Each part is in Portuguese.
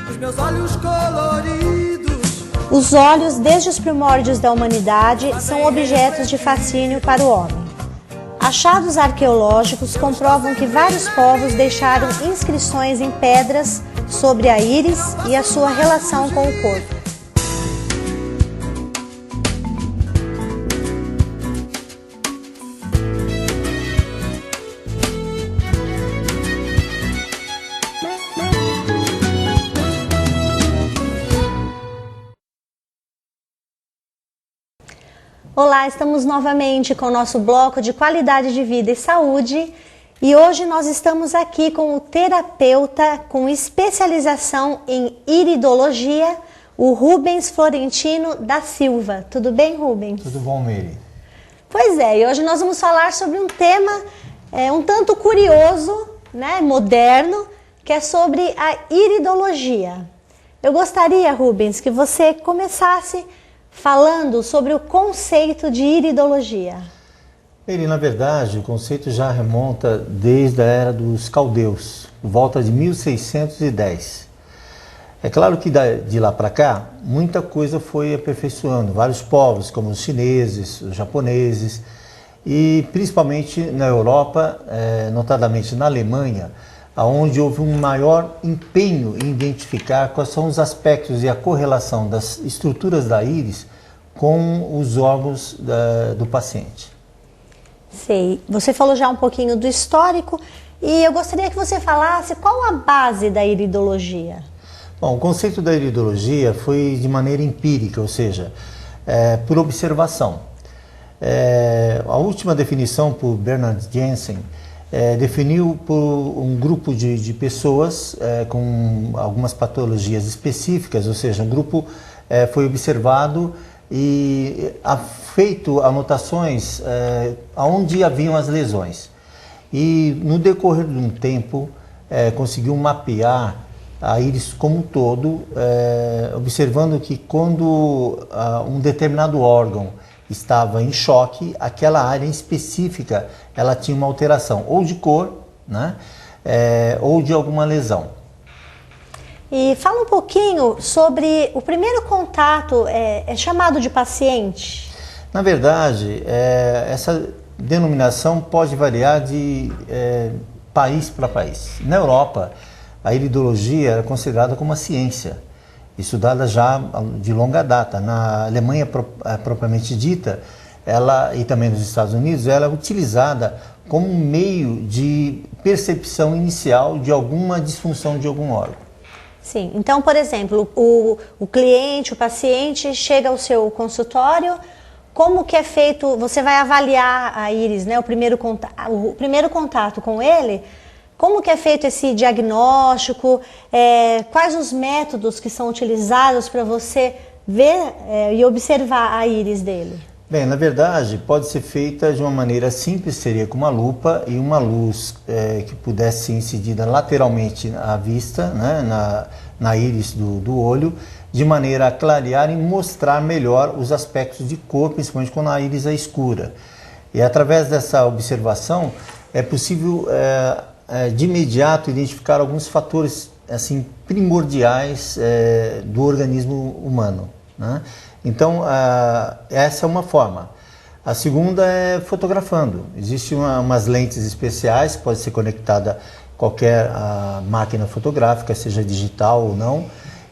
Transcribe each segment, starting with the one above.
os meus olhos coloridos. Os olhos, desde os primórdios da humanidade, são objetos de fascínio para o homem. Achados arqueológicos comprovam que vários povos deixaram inscrições em pedras sobre a íris e a sua relação com o corpo. Olá, estamos novamente com o nosso bloco de qualidade de vida e saúde e hoje nós estamos aqui com o terapeuta com especialização em iridologia, o Rubens Florentino da Silva. Tudo bem, Rubens? Tudo bom, Miri? Pois é, e hoje nós vamos falar sobre um tema um tanto curioso, né, moderno, que é sobre a iridologia. Eu gostaria, Rubens, que você começasse falando sobre o conceito de iridologia. Na verdade, o conceito já remonta desde a era dos caldeus, por volta de 1610. É claro que de lá para cá, muita coisa foi aperfeiçoando. Vários povos, como os chineses, os japoneses, e principalmente na Europa, notadamente na Alemanha, onde houve um maior empenho em identificar quais são os aspectos e a correlação das estruturas da íris com os órgãos do paciente. Sei. Você falou já um pouquinho do histórico e eu gostaria que você falasse qual a base da iridologia. Bom, o conceito da iridologia foi de maneira empírica, ou seja, por observação. A última definição por Bernard Jensen definiu por um grupo de pessoas com algumas patologias específicas, ou seja, um grupo foi observado e feito anotações onde haviam as lesões. E no decorrer de um tempo conseguiu mapear a íris como um todo, observando que quando um determinado órgão estava em choque, aquela área específica ela tinha uma alteração, ou de cor, né, ou de alguma lesão. E fala um pouquinho sobre o primeiro contato, é chamado de paciente? Na verdade, essa denominação pode variar de país para país. Na Europa, a iridologia era considerada como uma ciência, estudada já de longa data. Na Alemanha propriamente dita, e também nos Estados Unidos, ela é utilizada como um meio de percepção inicial de alguma disfunção de algum órgão. Sim, então, por exemplo, o cliente, o paciente chega ao seu consultório, como que é feito, você vai avaliar a íris, né, o primeiro contato com ele, como que é feito esse diagnóstico, quais os métodos que são utilizados para você ver e observar a íris dele? Bem, na verdade, pode ser feita de uma maneira simples, seria com uma lupa e uma luz que pudesse ser incidida lateralmente à vista, né, na íris do olho, de maneira a clarear e mostrar melhor os aspectos de cor, principalmente quando a íris é escura. E através dessa observação é possível de imediato identificar alguns fatores assim, primordiais do organismo humano, né? Então, essa é uma forma. A segunda é fotografando. Existem umas lentes especiais, pode ser conectada a qualquer máquina fotográfica, seja digital ou não,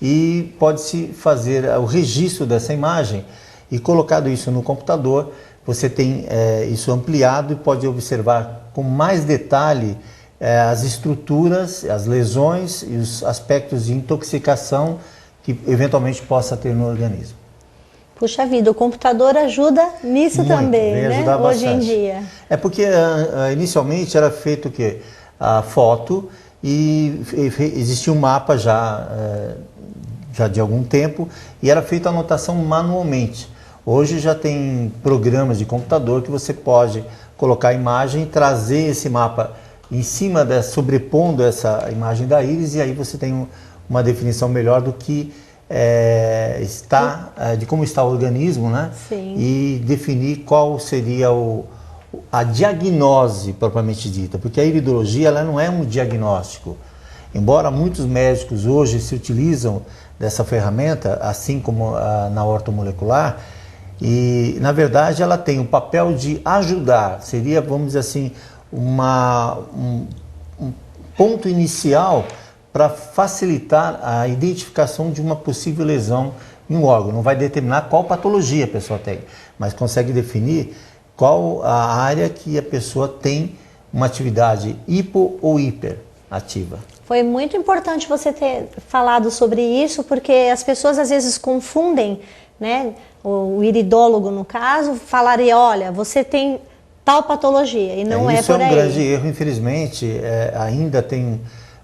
e pode-se fazer o registro dessa imagem e colocado isso no computador, você tem isso ampliado e pode observar com mais detalhe as estruturas, as lesões e os aspectos de intoxicação que eventualmente possa ter no organismo. Puxa vida, o computador ajuda nisso também, né? Hoje em dia. É porque inicialmente era feito o quê? A foto e existia um mapa já de algum tempo e era feita a anotação manualmente. Hoje já tem programas de computador que você pode colocar a imagem e trazer esse mapa em cima, sobrepondo essa imagem da íris, e aí você tem uma definição melhor do que de como está o organismo, né? Sim. E definir qual seria a diagnose propriamente dita, porque a iridologia ela não é um diagnóstico, Embora muitos médicos hoje se utilizam dessa ferramenta, assim como na ortomolecular, e na verdade ela tem o papel de ajudar, seria, vamos dizer assim, um ponto inicial para facilitar a identificação de uma possível lesão em um órgão. Não vai determinar qual patologia a pessoa tem, mas consegue definir qual a área que a pessoa tem uma atividade hipo ou hiperativa. Foi muito importante você ter falado sobre isso, porque as pessoas às vezes confundem, né? O iridólogo, no caso, falaria, olha, você tem tal patologia, e não é por aí. Isso é um grande erro, infelizmente, ainda tem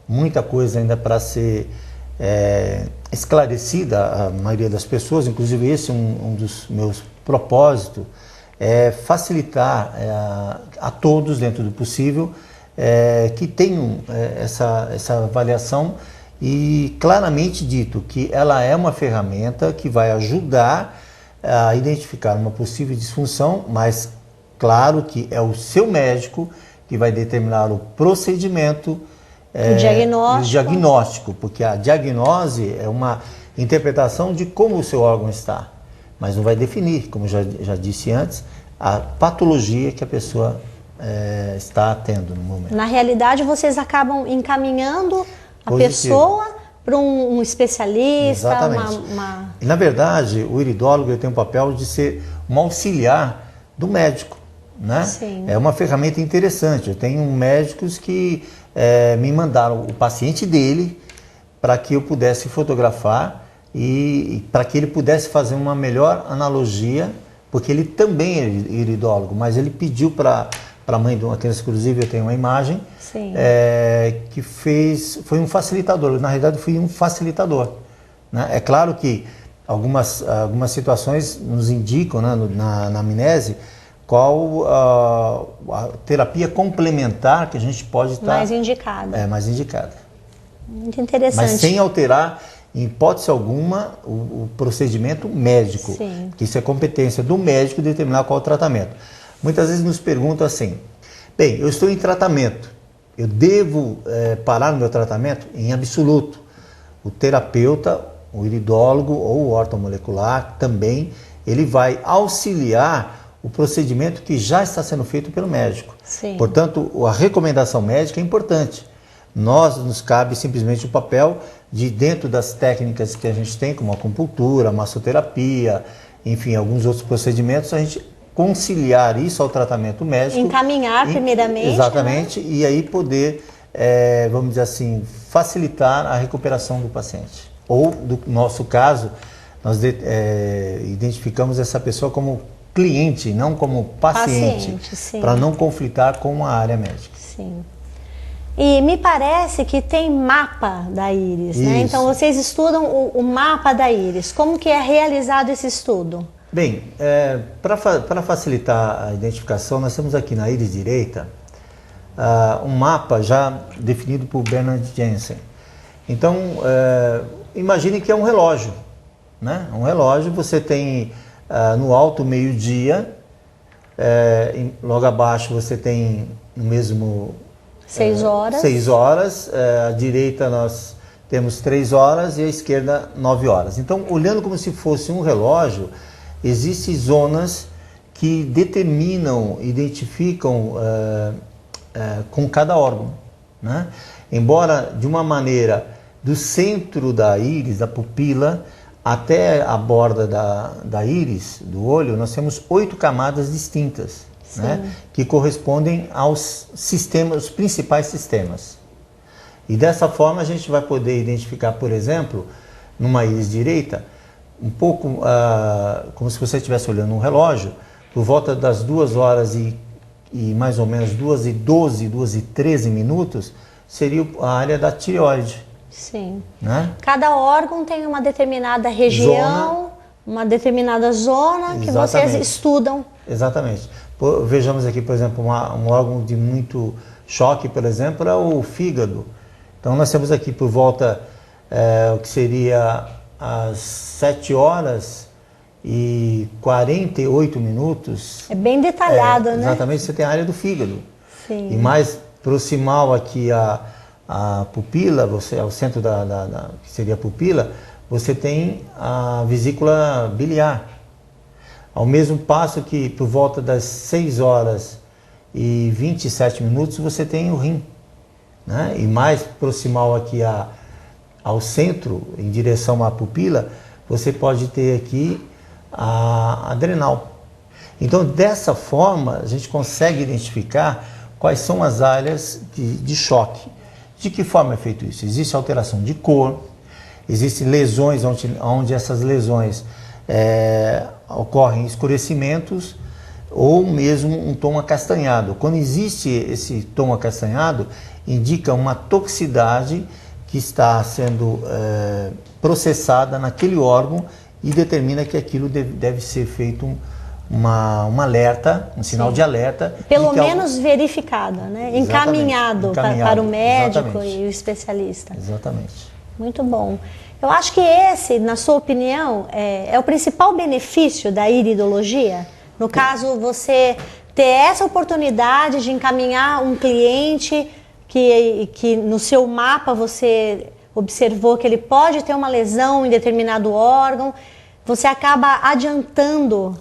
muita coisa ainda para ser esclarecida a maioria das pessoas, inclusive esse é um dos meus propósitos, é facilitar a todos, dentro do possível, que tenham essa avaliação e claramente dito que ela é uma ferramenta que vai ajudar a identificar uma possível disfunção, mas claro que é o seu médico que vai determinar o procedimento, o diagnóstico, porque a diagnose é uma interpretação de como o seu órgão está, mas não vai definir, como já disse antes, a patologia que a pessoa está tendo no momento. Na realidade, vocês acabam encaminhando a pessoa para um especialista. Exatamente. E, na verdade, o iridólogo tem o papel de ser um auxiliar do médico, né? Sim. É uma ferramenta interessante. Eu tenho médicos que me mandaram o paciente dele para que eu pudesse fotografar e para que ele pudesse fazer uma melhor analogia, porque ele também é iridólogo, mas ele pediu para a mãe de uma criança, inclusive eu tenho uma imagem, que foi um facilitador. Na realidade, fui um facilitador, né? É claro que algumas situações nos indicam, né, na amnese, qual a terapia complementar que a gente pode estar... mais indicada. Mais indicada. Muito interessante. Mas sem alterar, em hipótese alguma, o procedimento médico. Sim. Que isso é competência do médico determinar qual o tratamento. Muitas vezes nos perguntam assim, bem, eu estou em tratamento, eu devo parar no meu tratamento? Em absoluto. O terapeuta, o iridólogo ou o ortomolecular também, ele vai auxiliar o procedimento que já está sendo feito pelo médico. Sim. Portanto, a recomendação médica é importante. Nos cabe simplesmente o papel de, dentro das técnicas que a gente tem, como a acupuntura, a massoterapia, enfim, alguns outros procedimentos, a gente conciliar isso ao tratamento médico. Encaminhar primeiramente. Exatamente, né? E aí poder, vamos dizer assim, facilitar a recuperação do paciente. Ou, no nosso caso, nós identificamos essa pessoa como cliente, não como paciente para não conflitar com a área médica. Sim. E me parece que tem mapa da íris, né? Então vocês estudam o mapa da íris. Como que é realizado esse estudo? Bem, para facilitar a identificação, nós temos aqui na íris direita um mapa já definido por Bernard Jensen. Então, imagine que é um relógio, né? Um relógio, você tem no alto meio-dia, logo abaixo você tem no mesmo 6 horas. 6 horas, à direita nós temos 3 horas e à esquerda 9 horas. Então, olhando como se fosse um relógio, existem zonas que determinam, identificam com cada órgão, né? Embora de uma maneira do centro da íris, da pupila, até a borda da íris, do olho, nós temos 8 camadas distintas, né, que correspondem aos sistemas, os principais sistemas. E dessa forma a gente vai poder identificar, por exemplo, numa íris direita, um pouco como se você estivesse olhando um relógio, por volta das 2 horas e mais ou menos 2h12, 2h13 minutos, seria a área da tireoide. Sim. Né? Cada órgão tem uma determinada região, uma determinada zona que vocês estudam. Exatamente. Vejamos aqui, por exemplo, um órgão de muito choque, por exemplo, é o fígado. Então nós temos aqui por volta, o que seria às 7 horas e 48 minutos. É bem detalhado, né? Exatamente, você tem a área do fígado. Sim. E mais proximal aqui a pupila, você, ao centro que seria a pupila, você tem a vesícula biliar. Ao mesmo passo que por volta das 6 horas e 27 minutos você tem o rim, né? E mais proximal aqui ao centro, em direção à pupila, você pode ter aqui a adrenal. Então, dessa forma, a gente consegue identificar quais são as áreas de choque. De que forma é feito isso? Existe alteração de cor, existem lesões onde essas lesões ocorrem escurecimentos ou mesmo um tom acastanhado. Quando existe esse tom acastanhado, indica uma toxicidade que está sendo processada naquele órgão e determina que aquilo deve ser feito um alerta, um sinal de alerta. Pelo menos verificado, né? Encaminhado para o médico exatamente. E o especialista. Exatamente. Muito bom. Eu acho que esse, na sua opinião, é o principal benefício da iridologia? No caso, você ter essa oportunidade de encaminhar um cliente que no seu mapa você observou que ele pode ter uma lesão em determinado órgão, você acaba adiantando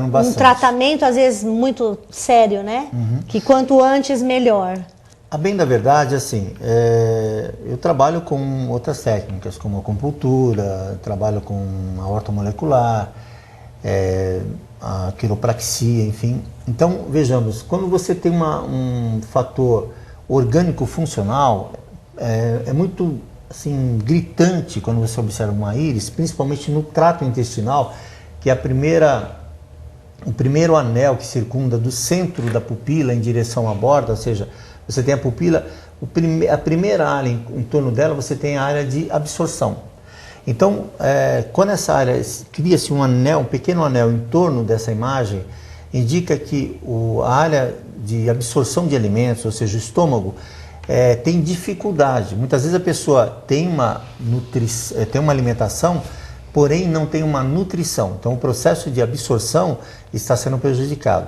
bastante. Um tratamento, às vezes, muito sério, né? Uhum. Que quanto antes, melhor. A bem da verdade, assim, eu trabalho com outras técnicas, como a acupuntura, trabalho com a ortomolecular, a quiropraxia, enfim. Então, vejamos, quando você tem um fator orgânico funcional, é muito assim, gritante quando você observa uma íris, principalmente no trato intestinal, que é o primeiro anel que circunda do centro da pupila em direção à borda, ou seja, você tem a pupila, a primeira área em torno dela, você tem a área de absorção. Então, quando essa área cria-se um pequeno anel em torno dessa imagem, indica que a área de absorção de alimentos, ou seja, o estômago, tem dificuldade. Muitas vezes a pessoa tem uma alimentação, porém não tem uma nutrição. Então o processo de absorção está sendo prejudicado.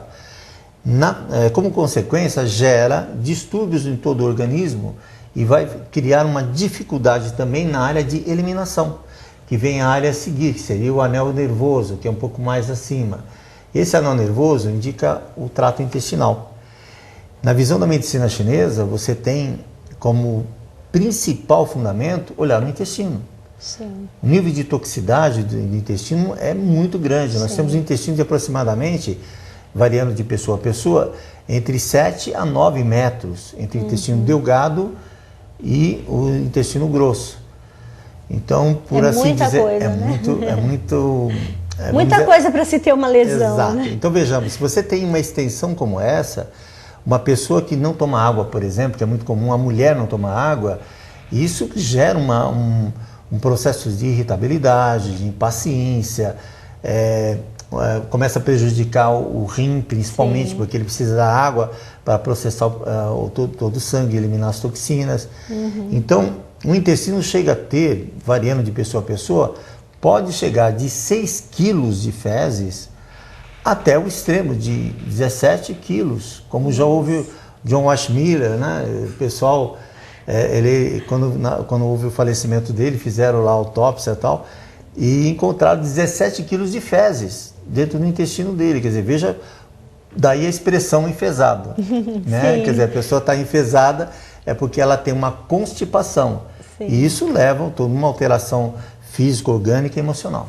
Como consequência, gera distúrbios em todo o organismo e vai criar uma dificuldade também na área de eliminação, que vem a área a seguir, que seria o anel nervoso, que é um pouco mais acima. Esse anel nervoso indica o trato intestinal. Na visão da medicina chinesa, você tem como principal fundamento olhar no intestino. Sim. O nível de toxicidade do intestino é muito grande. Sim. Nós temos um intestino de aproximadamente, variando de pessoa a pessoa, entre 7 a 9 metros, entre o intestino delgado e o intestino grosso. Então, por assim dizer, muita coisa para se ter uma lesão. Exato. Né? Então vejamos, se você tem uma extensão como essa, uma pessoa que não toma água, por exemplo, que é muito comum, a mulher não toma água, isso gera um processo de irritabilidade, de impaciência, começa a prejudicar o rim, principalmente, porque ele precisa da água para processar todo o sangue, eliminar as toxinas. Uhum. Então, o intestino chega a ter, variando de pessoa a pessoa, pode chegar de 6 quilos de fezes até o extremo de 17 quilos, como já houve John Washmiller, né? O pessoal, quando houve o falecimento dele, fizeram lá a autópsia e tal, e encontraram 17 quilos de fezes dentro do intestino dele. Quer dizer, veja, daí a expressão enfesado. Né? Quer dizer, a pessoa está enfesada é porque ela tem uma constipação. Sim. E isso leva a toda uma alteração física, orgânica e emocional.